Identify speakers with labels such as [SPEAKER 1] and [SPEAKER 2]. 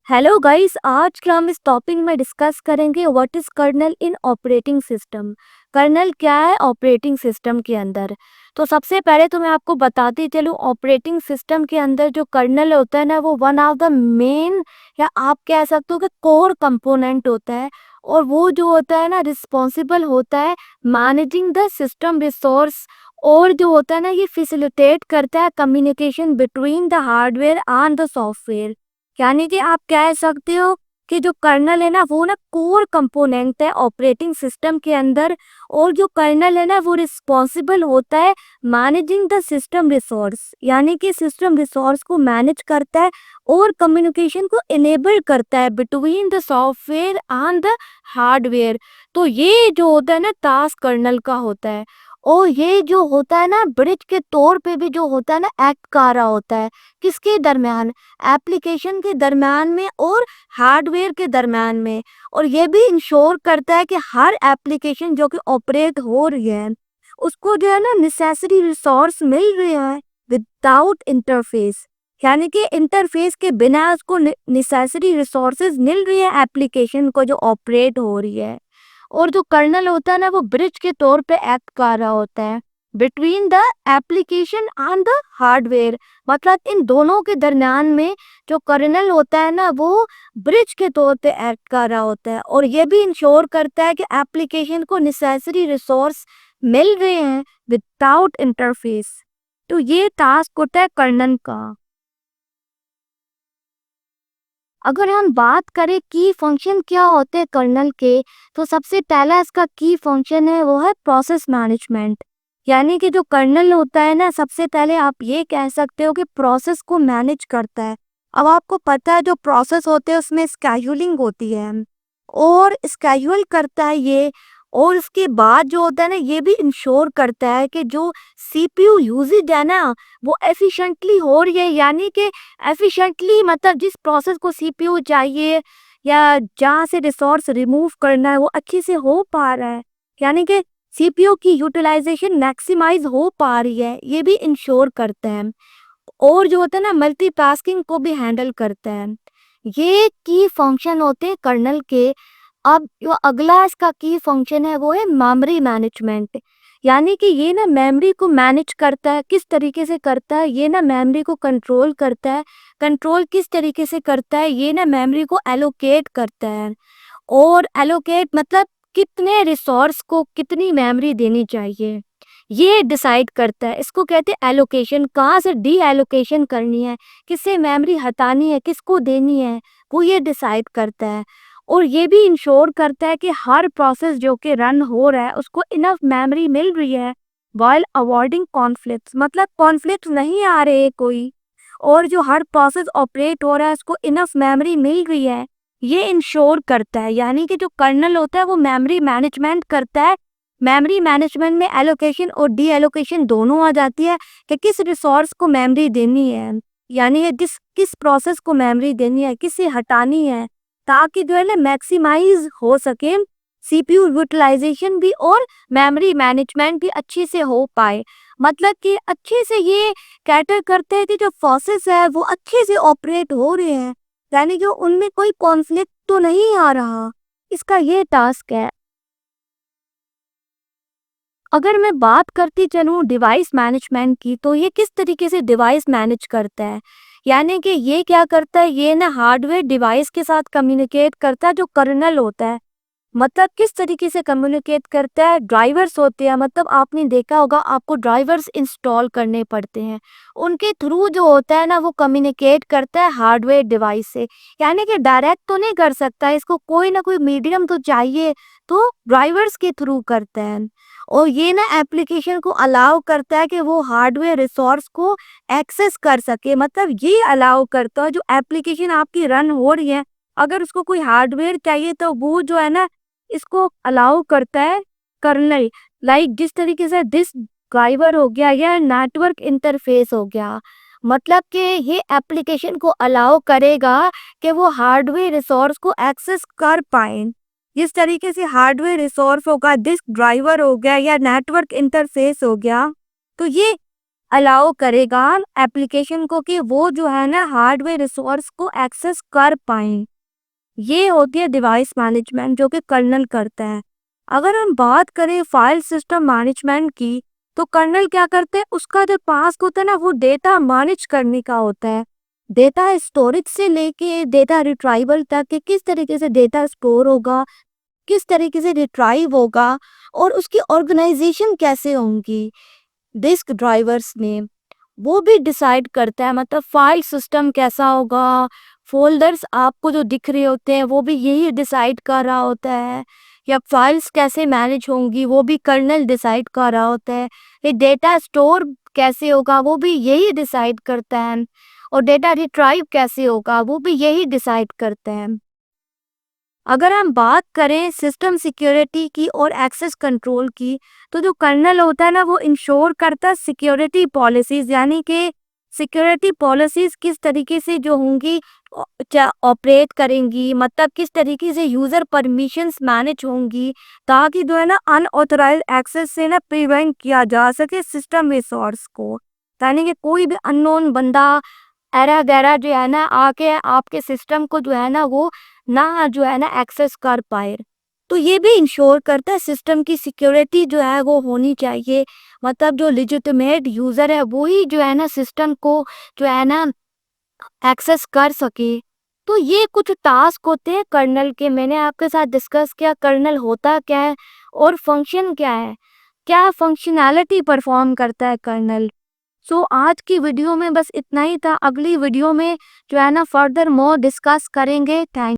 [SPEAKER 1] Hello guys, आज के हम इस टॉपिक में डिस्कस करेंगे what is kernel in operating system. Kernel क्या है ऑपरेटिंग सिस्टम के अंदर। तो सबसे पहले तो मैं आपको बताती चलूँ, ऑपरेटिंग सिस्टम के अंदर जो कर्नल होता है ना, वो वन ऑफ द मेन या आप कह सकते हो कि कोर कंपोनेंट होता है। और वो जो होता है ना, रिस्पॉन्सिबल होता है मैनेजिंग द सिस्टम रिसोर्स। और जो होता है ना, ये फैसिलिटेट करता है communication between the hardware and the software. यानी कि आप कह सकते हो कि जो कर्नल है ना, वो ना कोर कंपोनेंट है ऑपरेटिंग सिस्टम के अंदर। और जो कर्नल है ना, वो रिस्पॉन्सिबल होता है मैनेजिंग द सिस्टम रिसोर्स, यानी कि सिस्टम रिसोर्स को मैनेज करता है और कम्युनिकेशन को इनेबल करता है between the software and the hardware. तो ये जो होता है ना, टास्क कर्नल का होता है। और ये जो होता है ना, ब्रिज के तौर पे भी जो होता है ना, एक्ट कर रहा होता है किसके दरमियान, एप्लीकेशन के दरम्यान में और हार्डवेयर के दरम्यान में। और ये भी इंश्योर करता है कि हर एप्लीकेशन जो कि ऑपरेट हो रही है, उसको जो है ना नेसेसरी रिसोर्स मिल रही है विदाउट इंटरफेस। यानी कि इंटरफेस के बिना उसको नेसेसरी रिसोर्सेज मिल रही है एप्लीकेशन को जो ऑपरेट हो रही है। और जो कर्नल होता है ना, वो ब्रिज के तौर पे एक्ट कर रहा होता है between the application and the hardware. मतलब इन दोनों के दरमियान में जो कर्नल होता है ना, वो ब्रिज के तौर पे एक्ट कर रहा होता है। और ये भी इंश्योर करता है कि एप्लीकेशन को नेसेसरी रिसोर्स मिल रहे हैं विदाउट इंटरफेस। तो ये टास्क होता है कर्नल का। अगर हम बात करें की फंक्शन क्या होते हैं कर्नल के, तो सबसे पहला इसका की फंक्शन है वो है प्रोसेस मैनेजमेंट। यानी कि जो कर्नल होता है ना, सबसे पहले आप ये कह सकते हो कि प्रोसेस को मैनेज करता है। अब आपको पता है जो प्रोसेस होते हैं उसमें स्केड्यूलिंग होती है और स्केड्यूल करता है ये। और उसके बाद जो होता है ना, ये भी इंश्योर करता है कि जो सीपीयू यूजेज है ना, वो एफिशिएंटली हो रही है। यानी कि एफिशिएंटली मतलब जिस प्रोसेस को सीपीयू चाहिए या जहाँ से रिसोर्स रिमूव करना है, वो अच्छे से हो पा रहा है। यानी कि सीपीयू की यूटिलाइजेशन मैक्सिमाइज हो पा रही है, ये भी इंश्योर करता है। और जो होता है ना, मल्टीटास्किंग को भी हैंडल करता है। ये की फंक्शन होते हैं कर्नल के। अब जो अगला इसका की फंक्शन है वो है मेमोरी मैनेजमेंट। यानी कि ये ना मेमोरी को मैनेज करता है। किस तरीके से करता है, ये ना मेमोरी को कंट्रोल करता है। कंट्रोल किस तरीके से करता है, ये ना मेमोरी को एलोकेट करता है। और एलोकेट मतलब कितने रिसोर्स को कितनी मेमोरी देनी चाहिए, ये डिसाइड करता है। इसको कहते हैं एलोकेशन। कहाँ से डी एलोकेशन करनी है, किससे मेमोरी हटानी है, किसको देनी है, वो ये डिसाइड करता है। और ये भी इंश्योर करता है कि हर प्रोसेस जो कि रन हो रहा है उसको इनफ मेमोरी मिल रही है वाइल अवॉइडिंग कॉन्फ्लिक्ट्स। मतलब कॉन्फ्लिक्ट नहीं आ रहे कोई। और जो हर प्रोसेस ऑपरेट हो रहा है उसको इनफ मेमोरी मिल रही है, ये इंश्योर करता है। यानी कि जो कर्नल होता है वो मेमोरी मैनेजमेंट करता है। मेमोरी मैनेजमेंट में एलोकेशन और डी एलोकेशन दोनों आ जाती है कि किस रिसोर्स को मेमोरी देनी है, यानी कि किस प्रोसेस को मेमोरी देनी है, किसे हटानी है, ताकि जो है ना मैक्सिमाइज हो सके सीपीयू यूटिलाइजेशन भी और मेमोरी मैनेजमेंट भी अच्छे से हो पाए। मतलब कि अच्छे से ये कैटर करते हैं कि जो प्रोसेस है वो अच्छे से ऑपरेट हो रहे हैं, यानी कि उनमें कोई कॉन्फ्लिक्ट तो नहीं आ रहा। इसका ये टास्क है। अगर मैं बात करती चलूँ डिवाइस मैनेजमेंट की, तो ये किस तरीके से डिवाइस मैनेज करता है। यानी कि ये क्या करता है, ये ना हार्डवेयर डिवाइस के साथ कम्युनिकेट करता है जो कर्नल होता है। मतलब किस तरीके से कम्युनिकेट करता है, ड्राइवर्स होते हैं। मतलब आपने देखा होगा आपको ड्राइवर्स इंस्टॉल करने पड़ते हैं, उनके थ्रू जो होता है ना वो कम्युनिकेट करता है हार्डवेयर डिवाइस से। यानी कि डायरेक्ट तो नहीं कर सकता, इसको कोई ना कोई मीडियम तो चाहिए, तो ड्राइवर्स के थ्रू करता है। और ये ना एप्लीकेशन को अलाउ करता है कि वो हार्डवेयर रिसोर्स को एक्सेस कर सके। मतलब ये अलाउ करता है जो एप्लीकेशन आपकी रन हो रही है, अगर उसको कोई हार्डवेयर चाहिए तो वो जो है ना इसको अलाउ करता है कर्नल। लाइक जिस तरीके से दिस ड्राइवर हो गया या नेटवर्क इंटरफेस हो गया। मतलब कि ये एप्लीकेशन को अलाउ करेगा कि वो हार्डवेयर रिसोर्स को एक्सेस कर पाए। जिस तरीके से हार्डवेयर रिसोर्स होगा, डिस्क ड्राइवर हो गया या नेटवर्क इंटरफेस हो गया, तो ये अलाउ करेगा एप्लीकेशन को कि वो जो है ना हार्डवेयर रिसोर्स को एक्सेस कर पाएँ। ये होती है डिवाइस मैनेजमेंट जो कि कर्नल करता है। अगर हम बात करें फाइल सिस्टम मैनेजमेंट की, तो कर्नल क्या करते हैं, उसका जो टास्क होता है ना वो डेटा मैनेज करने का होता है। डेटा स्टोरेज से लेके डेटा रिट्राइवल तक कि किस तरीके से डेटा स्टोर होगा, किस तरीके से रिट्राइव होगा और उसकी ऑर्गेनाइजेशन कैसे होंगी डिस्क ड्राइवर्स में, वो भी डिसाइड करता है। मतलब फाइल सिस्टम कैसा होगा, फ़ोल्डर्स आपको जो दिख रहे होते हैं वो भी यही डिसाइड कर रहा होता है, या फाइल्स कैसे मैनेज होंगी वो भी कर्नल डिसाइड कर रहा होता है। ये डेटा स्टोर कैसे होगा वो भी यही डिसाइड करता है, और डेटा रिट्राइव कैसे होगा वो भी यही डिसाइड करता है। अगर हम बात करें सिस्टम सिक्योरिटी की और एक्सेस कंट्रोल की, तो जो कर्नल होता है ना वो इंश्योर करता है सिक्योरिटी पॉलिसीज, यानी कि सिक्योरिटी पॉलिसीज किस तरीके से जो होंगी ऑपरेट करेंगी, मतलब किस तरीके से यूज़र परमिशंस मैनेज होंगी, ताकि जो है ना अनऑथराइज एक्सेस से ना प्रिवेंट किया जा सके सिस्टम रिसोर्स को, यानी कि कोई भी अननोन बंदा एरा गैरा जो है ना आके आपके सिस्टम को जो है ना वो ना जो है ना एक्सेस कर पाए। तो ये भी इंश्योर करता है सिस्टम की सिक्योरिटी जो है वो होनी चाहिए, मतलब जो लेजिटिमेट यूज़र है वो ही जो है ना सिस्टम को जो है ना एक्सेस कर सके। तो ये कुछ टास्क होते हैं कर्नल के, मैंने आपके साथ डिस्कस किया कर्नल होता क्या है और फंक्शन क्या है, क्या फंक्शनैलिटी परफॉर्म करता है कर्नल। सो आज की वीडियो में बस इतना ही था। अगली वीडियो में जो है ना फर्दर मोर डिस्कस करेंगे। थैंक